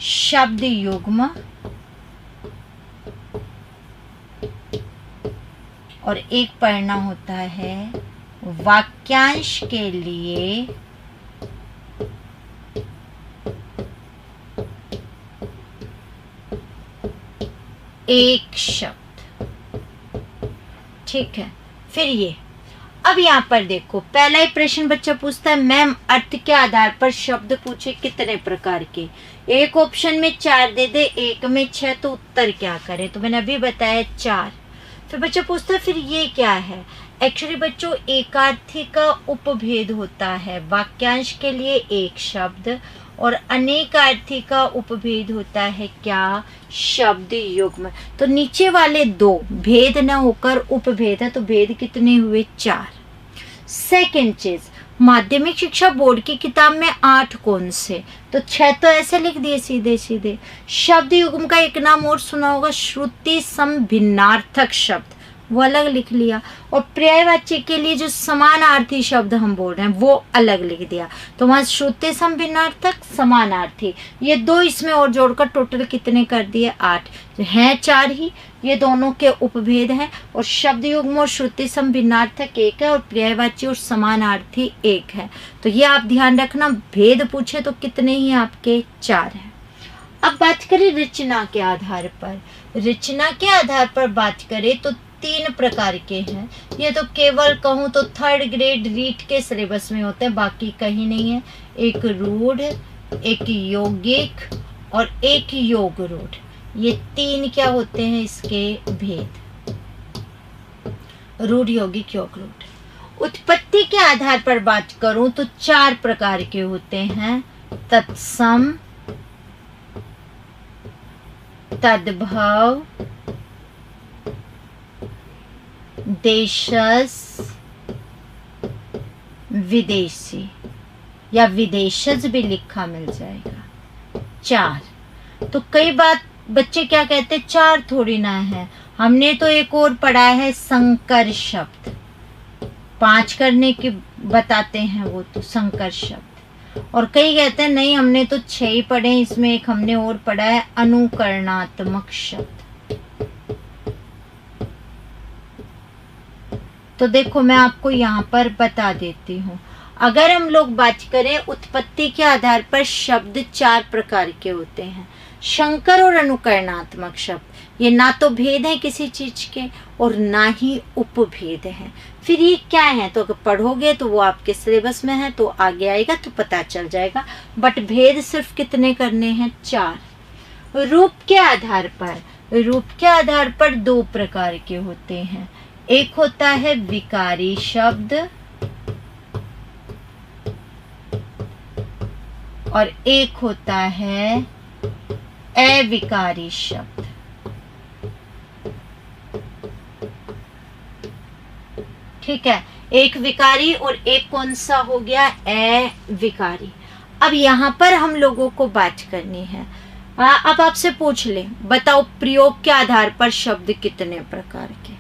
शब्द युग्म और एक पढ़ना होता है वाक्यांश के लिए एक शब्द, ठीक है। फिर ये अब यहाँ पर देखो, पहला ही प्रश्न बच्चा पूछता है मैम अर्थ के आधार पर शब्द पूछे कितने प्रकार के। एक ऑप्शन में 4 दे दे, एक में 6, तो उत्तर क्या करें। तो मैंने अभी बताया 4। फिर बच्चा पूछता है फिर ये क्या है। एक्चुअली बच्चों एकार्थी का उपभेद होता है वाक्यांश के लिए एक शब्द, और अनेकार्थी का उपभेद होता है क्या, शब्द युग्म। तो नीचे वाले 2 भेद न होकर उपभेद है, तो भेद कितने हुए 4। सेकेंड चीज, माध्यमिक शिक्षा बोर्ड की किताब में 8 कौन से, तो 6 तो ऐसे लिख दिए सीधे सीधे। शब्द युग्म का एक नाम और सुना होगा, श्रुति सम भिन्नार्थक शब्द, वो अलग लिख लिया, और पर्यायवाची के लिए जो समानार्थी शब्द हम बोल रहे हैं वो अलग लिख दिया। तो वहाँ श्रुति सम भिन्नार्थक समानार्थी, ये 2 इसमें और जोड़कर टोटल कितने कर दिए 8, हैं 4 ही, ये दोनों के उपभेद हैं। और शब्द युग्म और श्रुति सम भिन्नार्थक 1 है और पर्यायवाची और समानार्थी 1 है। तो ये आप ध्यान रखना, भेद पूछे तो कितने ही आपके 4 हैं। अब बात करें रचना के आधार पर। रचना के आधार पर बात करें तो 3 प्रकार के हैं। ये तो केवल कहूँ तो 3rd ग्रेड रीट के सिलेबस में होते हैं, बाकी कहीं नहीं है। एक रूढ़, एक यौगिक और एक योग रूढ़, ये 3 क्या होते हैं इसके भेद, रूढ़, यौगिक, योग रूढ़। उत्पत्ति के आधार पर बात करूं तो 4 प्रकार के होते हैं, तत्सम, तद्भव, देशज, विदेशी, या विदेशज भी लिखा मिल जाएगा। 4। तो कई बात बच्चे क्या कहते हैं 4 थोड़ी ना है, हमने तो एक और पढ़ा है संकर शब्द, 5 करने की बताते हैं वो तो संकर शब्द। और कई कहते हैं नहीं हमने तो 6 ही पढ़े, इसमें एक हमने और पढ़ा है अनुकरणात्मक शब्द। तो देखो मैं आपको यहाँ पर बता देती हूँ, अगर हम लोग बात करें उत्पत्ति के आधार पर शब्द 4 प्रकार के होते हैं, संकर और अनुकरणात्मक शब्द। ये ना तो भेद है किसी चीज के और ना ही उपभेद है। फिर ये क्या है, तो अगर पढ़ोगे तो वो आपके सिलेबस में है तो आगे आएगा तो पता चल जाएगा। बट भेद सिर्फ कितने करने हैं 4। रूप के आधार पर, रूप के आधार पर 2 प्रकार के होते हैं। एक होता है विकारी शब्द और एक होता है अविकारी शब्द। ठीक है, एक विकारी और एक कौन सा हो गया अविकारी। अब यहाँ पर हम लोगों को बात करनी है। अब आपसे पूछ ले, बताओ प्रयोग के आधार पर शब्द कितने प्रकार के,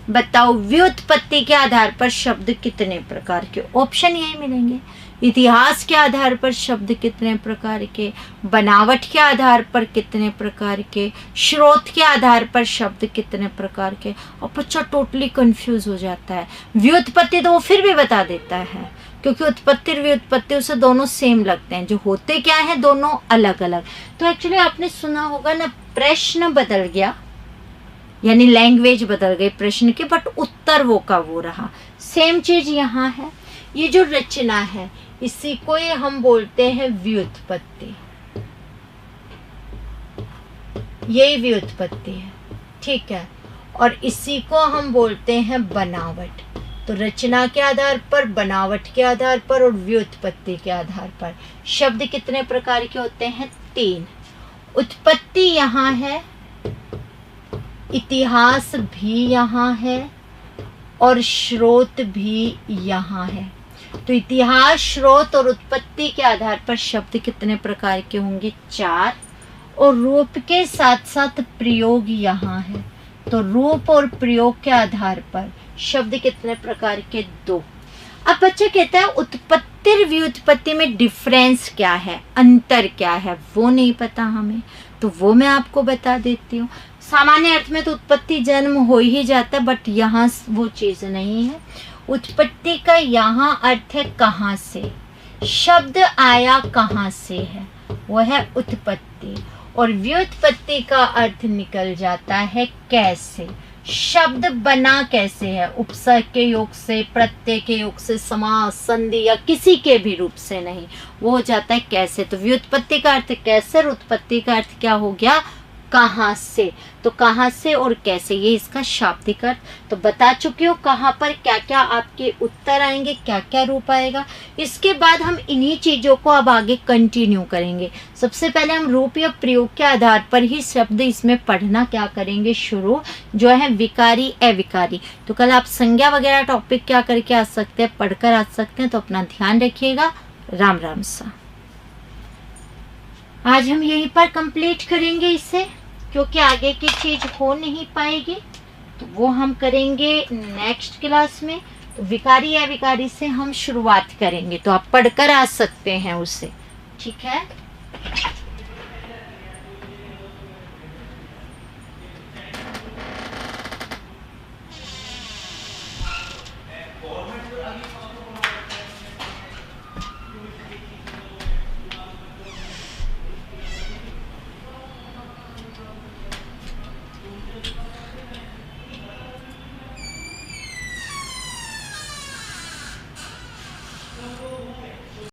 बताओ व्युत्पत्ति के आधार पर शब्द कितने प्रकार के, ऑप्शन यही मिलेंगे। इतिहास के आधार पर शब्द कितने प्रकार के, बनावट के आधार पर कितने प्रकार के, स्रोत के आधार पर शब्द कितने प्रकार के। और बच्चा टोटली कंफ्यूज हो जाता है। व्युत्पत्ति तो वो फिर भी बता देता है, क्योंकि उत्पत्ति और व्युत्पत्ति उसे दोनों सेम लगते हैं, जो होते क्या है दोनों अलग अलग। तो एक्चुअली आपने सुना होगा ना, प्रश्न बदल गया, यानी लैंग्वेज बदल गई प्रश्न की, बट उत्तर वो का वो रहा। सेम चीज यहाँ है। ये जो रचना है इसी को ही हम बोलते हैं व्युत्पत्ति, यही व्युत्पत्ति है। ठीक है, और इसी को हम बोलते हैं बनावट। तो रचना के आधार पर, बनावट के आधार पर और व्युत्पत्ति के आधार पर शब्द कितने प्रकार के होते हैं 3। उत्पत्ति यहाँ है, इतिहास भी यहाँ है और स्रोत भी यहाँ है। तो इतिहास, स्रोत और उत्पत्ति के आधार पर शब्द कितने प्रकार के होंगे 4। और रूप के साथ साथ प्रयोग यहाँ है, तो रूप और प्रयोग के आधार पर शब्द कितने प्रकार के 2। अब बच्चा कहता है उत्पत्ति और व्युत्पत्ति में डिफरेंस क्या है, अंतर क्या है, वो नहीं पता हमें, तो वो मैं आपको बता देती हूँ। सामान्य अर्थ में तो उत्पत्ति जन्म हो ही जाता है, बट यहाँ वो चीज नहीं है। उत्पत्ति का यहाँ अर्थ है कहाँ से, शब्द आया कहाँ से है, वह है उत्पत्ति। और व्युत्पत्ति का अर्थ निकल जाता है कैसे, शब्द बना कैसे है, उपसर्ग के योग से, प्रत्यय के योग से, समास, संधि या किसी के भी रूप से नहीं, वो हो जाता है कैसे। तो व्युत्पत्ति का अर्थ कैसे और उत्पत्ति का अर्थ क्या हो गया कहाँ से। तो कहाँ से और कैसे, ये इसका शाब्दिक अर्थ। तो बता चुकी हूँ कहाँ पर क्या क्या आपके उत्तर आएंगे, क्या क्या रूप आएगा। इसके बाद हम इन्हीं चीजों को अब आगे कंटिन्यू करेंगे। सबसे पहले हम रूप या प्रयोग के आधार पर ही शब्द इसमें पढ़ना क्या करेंगे शुरू, जो है विकारी अविकारी। तो कल आप संज्ञा वगैरह टॉपिक क्या करके आ सकते हैं, पढ़कर आ सकते हैं। तो अपना ध्यान रखिएगा। राम राम सा। आज हम यहीं पर कंप्लीट करेंगे इसे, क्योंकि आगे की चीज हो नहीं पाएगी। तो वो हम करेंगे नेक्स्ट क्लास में। तो विकारी या विकारी से हम शुरुआत करेंगे, तो आप पढ़कर आ सकते हैं उसे, ठीक है।